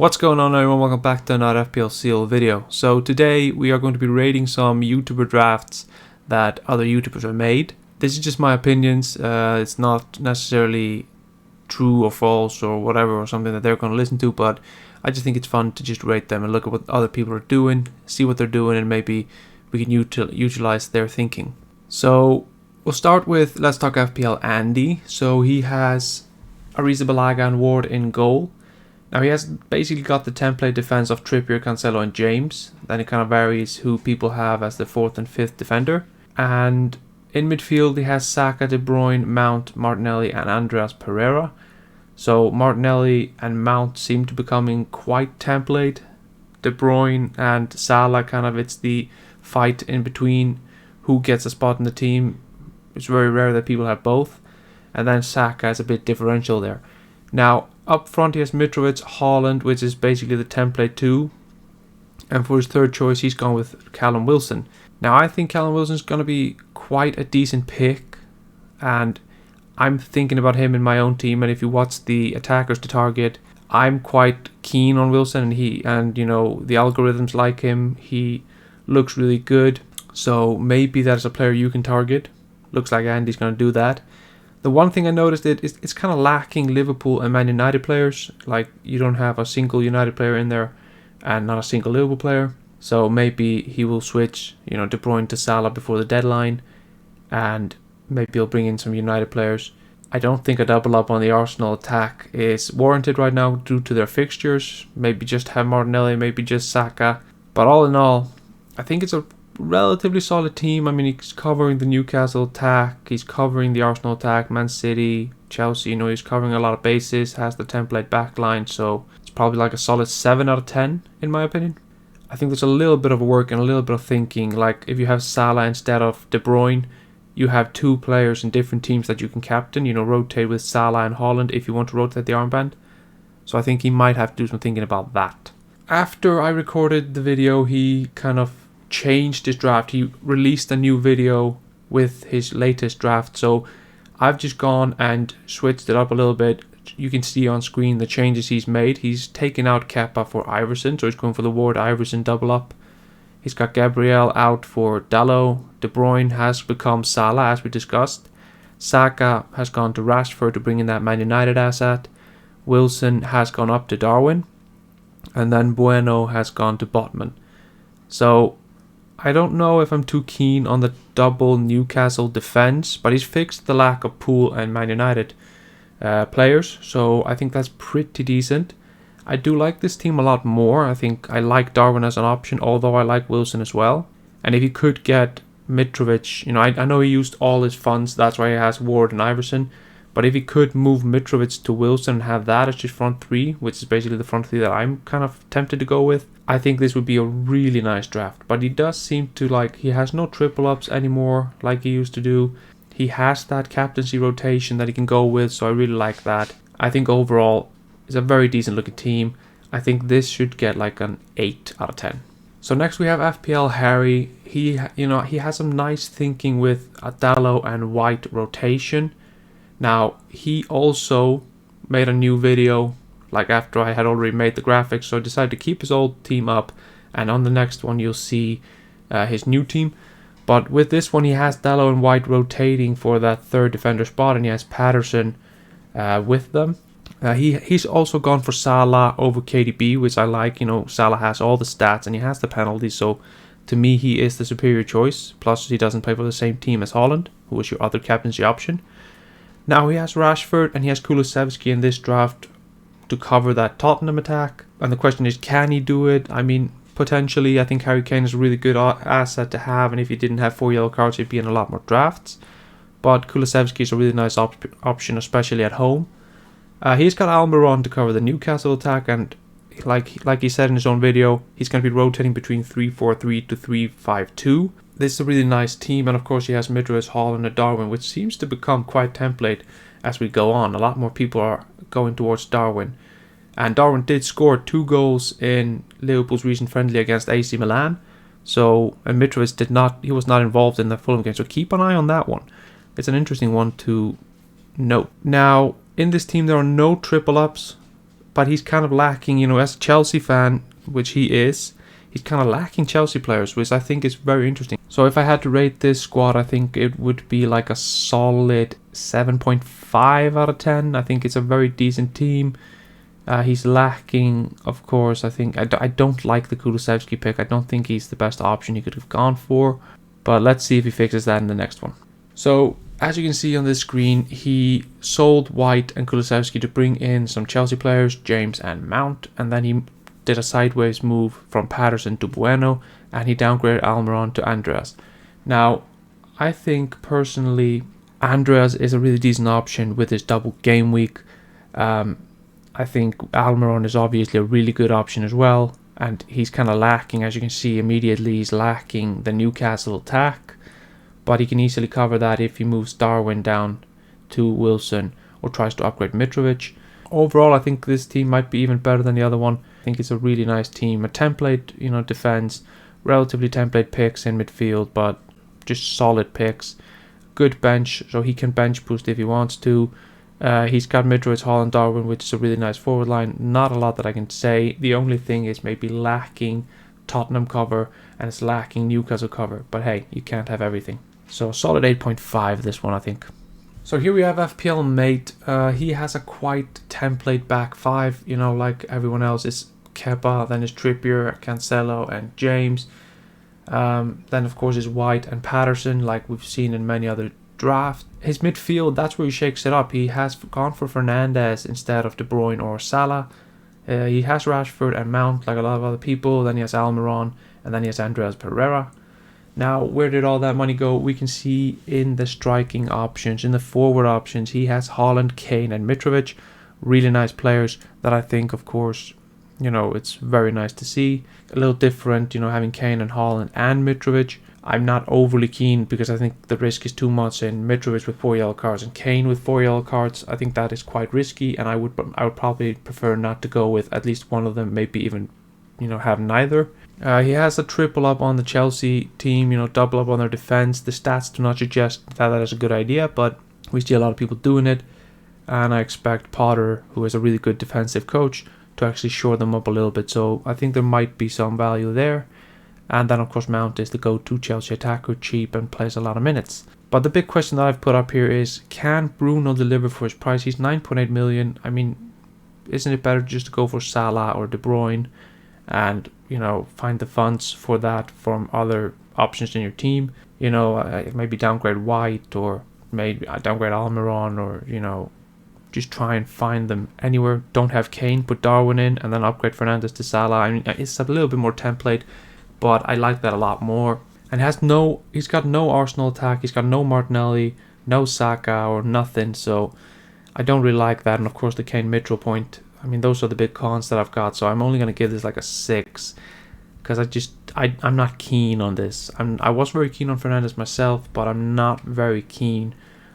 What's going on, everyone? Welcome back to another FPL Seal video. So today we are going to be rating some YouTuber drafts that other YouTubers have made. This is just my opinions. It's not necessarily true or false or whatever or something that they're going to listen to, but I just think it's fun to just rate them and look at what other people are doing, see what they're doing, and maybe we can utilize their thinking. So we'll start with Let's Talk FPL Andy. So he has Ariza Balaga and Ward in goal. Now he has basically got the template defense of Trippier, Cancelo and James. Then it kind of varies who people have as the 4th and 5th defender. And in midfield he has Saka, De Bruyne, Mount, Martinelli and Andreas Pereira. So Martinelli and Mount seem to be becoming quite template. De Bruyne and Salah it's the fight in between who gets a spot in the team. It's very rare that people have both. And then Saka is a bit differential there. Now, up front he has Mitrovic, Haaland, which is basically the template too. And for his third choice, he's gone with Callum Wilson. Now, I think Callum Wilson is going to be quite a decent pick. And I'm thinking about him in my own team. And if you watch the attackers to target, I'm quite keen on Wilson. And the algorithms like him. He looks really good. So maybe that's a player you can target. Looks like Andy's going to do that. The one thing I noticed is it's kind of lacking Liverpool and Man United players. Like, you don't have a single United player in there and not a single Liverpool player. So maybe he will switch, De Bruyne to Salah before the deadline. And maybe he'll bring in some United players. I don't think a double up on the Arsenal attack is warranted right now due to their fixtures. Maybe just have Martinelli, maybe just Saka. But all in all, I think it's a relatively solid team. I mean, he's covering the Newcastle attack, he's covering the Arsenal attack, Man City, Chelsea, he's covering a lot of bases, has the template backline, so it's probably like a solid 7 out of 10 in my opinion. I think there's a little bit of work and a little bit of thinking. Like, if you have Salah instead of De Bruyne, you have two players in different teams that you can captain, rotate with Salah and Haaland if you want to rotate the armband. So I think he might have to do some thinking about that. After I recorded the video, he kind of changed his draft. He released a new video with his latest draft, so I've just gone and switched it up a little bit. You can see on screen the changes he's made. He's taken out Kepa for Iverson, so he's going for the Ward Iverson double up. He's got Gabriel out for Dalot. De Bruyne has become Salah, as we discussed. Saka has gone to Rashford to bring in that Man United asset. Wilson has gone up to Darwin, and then Bueno has gone to Botman. So I don't know if I'm too keen on the double Newcastle defense, but he's fixed the lack of Pool and Man United players, so I think that's pretty decent. I do like this team a lot more. I think I like Darwin as an option, although I like Wilson as well. And if he could get Mitrovic, I know he used all his funds, that's why he has Ward and Iverson. But if he could move Mitrovic to Wilson and have that as his front three, which is basically the front three that I'm kind of tempted to go with, I think this would be a really nice draft. But he does seem to he has no triple ups anymore like he used to do. He has that captaincy rotation that he can go with, so I really like that. I think overall it's a very decent looking team. I think this should get like an 8 out of 10. So next we have FPL Harry. He has some nice thinking with a Dalot and White rotation. Now, he also made a new video, after I had already made the graphics, so I decided to keep his old team up, and on the next one you'll see his new team. But with this one, he has Dalot and White rotating for that third defender spot, and he has Patterson with them. He's also gone for Salah over KDB, which I like. Salah has all the stats, and he has the penalties, so to me, he is the superior choice. Plus, he doesn't play for the same team as Haaland, who was your other captaincy option. Now he has Rashford and he has Kulusevski in this draft to cover that Tottenham attack. And the question is, can he do it? I mean, potentially. I think Harry Kane is a really good asset to have. And if he didn't have 4 yellow cards, he'd be in a lot more drafts. But Kulusevski is a really nice option, especially at home. He's got Almiron to cover the Newcastle attack. And like he said in his own video, he's going to be rotating between 3-4-3 to 3-5-2. This is a really nice team, and of course he has Mitrovic, Haaland and Darwin, which seems to become quite template as we go on. A lot more people are going towards Darwin. And Darwin did score 2 goals in Liverpool's recent friendly against AC Milan. And Mitrovic was not involved in the Fulham game, so keep an eye on that one. It's an interesting one to note. Now, in this team there are no triple ups. but he's kind of lacking, as a Chelsea fan, which he is, he's kind of lacking Chelsea players, which I think is very interesting. So if I had to rate this squad, I think it would be like a solid 7.5 out of 10. I think it's a very decent team. He's lacking, of course, I think, I don't like the Kulusevski pick. I don't think he's the best option he could have gone for, but let's see if he fixes that in the next one. So as you can see on this screen, he sold White and Kulusevski to bring in some Chelsea players, James and Mount, and then he did a sideways move from Patterson to Bueno, and he downgraded Almiron to Andreas. Now, I think personally, Andreas is a really decent option with his double game week. I think Almiron is obviously a really good option as well, and he's kind of lacking, as you can see immediately, he's lacking the Newcastle attack, but he can easily cover that if he moves Darwin down to Wilson or tries to upgrade Mitrovic. Overall, I think this team might be even better than the other one. I think it's a really nice team, a template, defense, relatively template picks in midfield, but just solid picks. Good bench, so he can bench boost if he wants to. He's got Mitrovic, Haaland, Darwin, which is a really nice forward line. Not a lot that I can say. The only thing is maybe lacking Tottenham cover and it's lacking Newcastle cover. But hey, you can't have everything. So solid 8.5 this one, I think. So here we have FPL Mate. He has a quite template back five, like everyone else. It's Kepa, then it's Trippier, Cancelo, and James. Then of course is White and Patterson, like we've seen in many other drafts. His midfield, that's where he shakes it up. He has gone for Fernandes instead of De Bruyne or Salah. He has Rashford and Mount, like a lot of other people. Then he has Almiron, and then he has Andreas Pereira. Now, where did all that money go? We can see in the striking options, in the forward options, he has Haaland, Kane, and Mitrovic. Really nice players that I think, of course, it's very nice to see. A little different, having Kane and Haaland and Mitrovic. I'm not overly keen because I think the risk is too much in Mitrovic with 4 yellow cards and Kane with 4 yellow cards. I think that is quite risky, and I would probably prefer not to go with at least one of them, maybe even, have neither. He has a triple up on the Chelsea team, double up on their defense. The stats do not suggest that is a good idea, but we see a lot of people doing it, and I expect Potter, who is a really good defensive coach, to actually shore them up a little bit. So I think there might be some value there. And then, of course, Mount is the go-to Chelsea attacker, cheap and plays a lot of minutes. But the big question that I've put up here is, can Bruno deliver for his price? He's 9.8 million. I mean, isn't it better just to go for Salah or De Bruyne and, find the funds for that from other options in your team? Maybe downgrade White, or maybe downgrade Almiron, or, just try and find them anywhere. Don't have Kane, put Darwin in, and then upgrade Fernandes to Salah. I mean, it's a little bit more template, but I like that a lot more. And he's got no Arsenal attack, he's got no Martinelli, no Saka or nothing, so I don't really like that. And of course the Kane Mitro point, I mean, those are the big cons that I've got, so I'm only going to give this like a 6, because I'm not keen on this. I was very keen on Fernandes myself, but I'm not very keen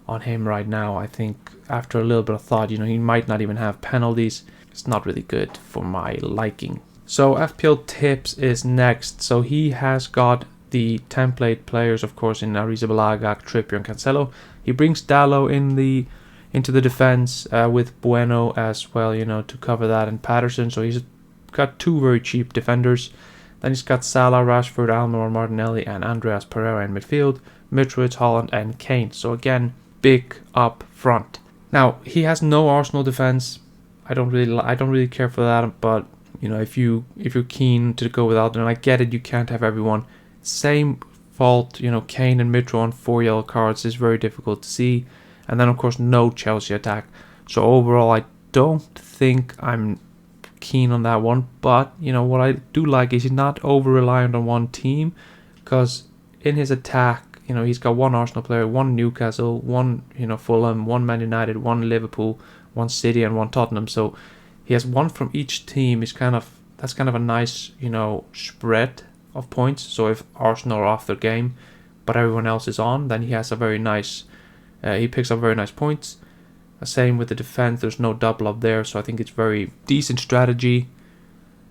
on him right now. I think after a little bit of thought, he might not even have penalties. It's not really good for my liking. So FPLtips is next. So he has got the template players, of course, in Arrizabalaga, Trippier, and Cancelo. He brings Dallo into the defense with Bueno as well, to cover that, and Patterson. So he's got 2 very cheap defenders. Then he's got Salah, Rashford, Almiron, Martinelli, and Andreas Pereira in midfield. Mitrovic, Haaland, and Kane. So again, big up front. Now he has no Arsenal defense. I don't really care for that, but if you're keen to go without them, I get it, you can't have everyone. Same fault, Kane and Mitro on 4 yellow cards is very difficult to see. And then of course no Chelsea attack. So overall I don't think I'm keen on that one. But what I do like is he's not over reliant on one team, because in his attack, he's got 1 Arsenal player, 1 Newcastle, 1 Fulham, 1 Man United, 1 Liverpool, 1 City, and 1 Tottenham. So he has 1 from each team. That's kind of a nice, spread of points. So if Arsenal are off their game, but everyone else is on, then he has a very nice, he picks up very nice points. Same with the defense. There's no double up there, so I think it's very decent strategy.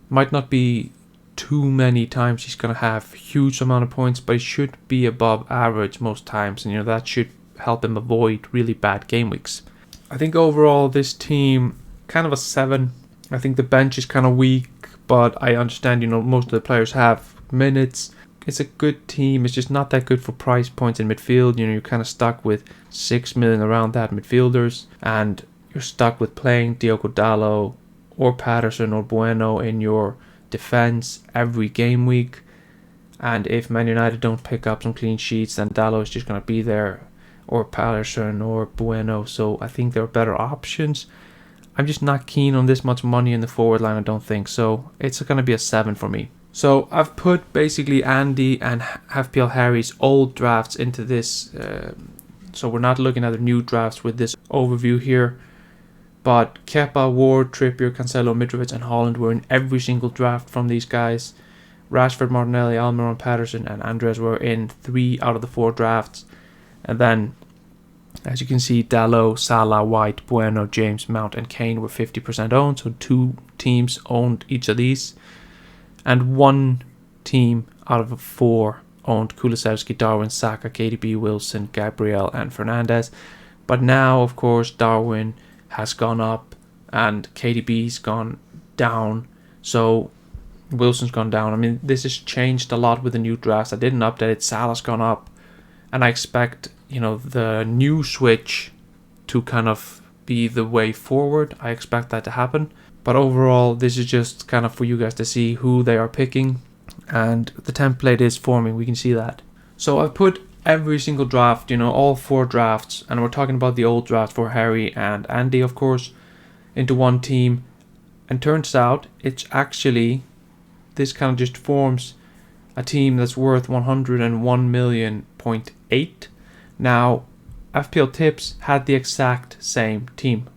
Might not be too many times he's gonna have huge amount of points, but he should be above average most times, and that should help him avoid really bad game weeks. I think overall this team, kind of a 7. I think the bench is kind of weak, but I understand, most of the players have minutes. It's a good team. It's just not that good for price points in midfield. You're kind of stuck with 6 million around that midfielders, and you're stuck with playing Diogo Dalot or Patterson or Bueno in your defense every game week. And if Man United don't pick up some clean sheets, then Dalot is just going to be there, or Patterson or Bueno. So I think there are better options. I'm just not keen on this much money in the forward line, I don't think. So it's going to be a 7 for me. So I've put basically Andy and FPL Harry's old drafts into this. So we're not looking at the new drafts with this overview here. But Kepa, Ward, Trippier, Cancelo, Mitrovic and Haaland were in every single draft from these guys. Rashford, Martinelli, Almiron, Patterson and Andres were in 3 out of the 4 drafts. And then, as you can see, Dalot, Salah, White, Bueno, James, Mount and Kane were 50% owned. So 2 teams owned each of these. And 1 team out of 4 owned Kulusevski, Darwin, Saka, KDB, Wilson, Gabriel and Fernandez. But now, of course, Darwin has gone up and KDB's gone down. So Wilson's gone down. I mean, this has changed a lot with the new drafts. I didn't update it. Salah's gone up. And I expect, the new switch to kind of be the way forward. I expect that to happen. But overall, this is just kind of for you guys to see who they are picking. And the template is forming. We can see that. So I've put every single draft, all 4 drafts. And we're talking about the old draft for Harry and Andy, of course, into one team. And turns out it's actually, this kind of just forms a team that's worth 101 million.8. Now, FPLtips had the exact same team.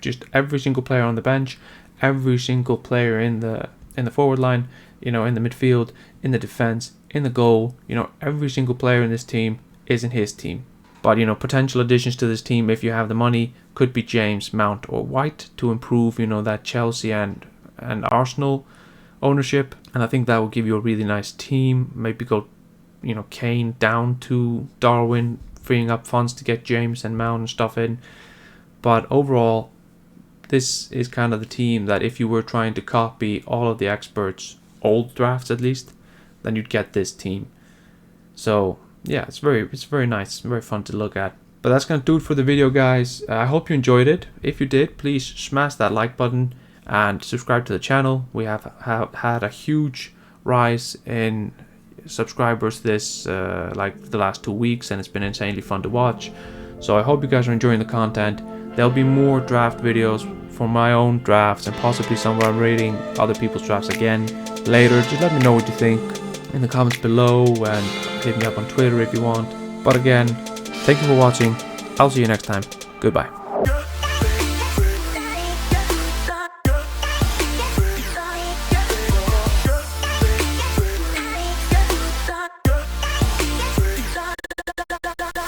Just every single player on the bench, every single player in the forward line, in the midfield, in the defense, in the goal, every single player in this team is in his team. But, potential additions to this team, if you have the money, could be James, Mount or White to improve, that Chelsea and Arsenal ownership. And I think that will give you a really nice team. Maybe go, Kane down to Darwin, freeing up funds to get James and Mount and stuff in. But overall, this is kind of the team that if you were trying to copy all of the experts' old drafts at least, then you'd get this team. So yeah, it's very nice, very fun to look at. But that's going to do it for the video, guys. I hope you enjoyed it. If you did, please smash that like button and subscribe to the channel. We have had a huge rise in subscribers this like the last 2 weeks, and it's been insanely fun to watch. So I hope you guys are enjoying the content. There'll be more draft videos for my own drafts and possibly some where I'm rating other people's drafts again later. Just let me know what you think in the comments below and hit me up on Twitter if you want. But again, thank you for watching. I'll see you next time. Goodbye.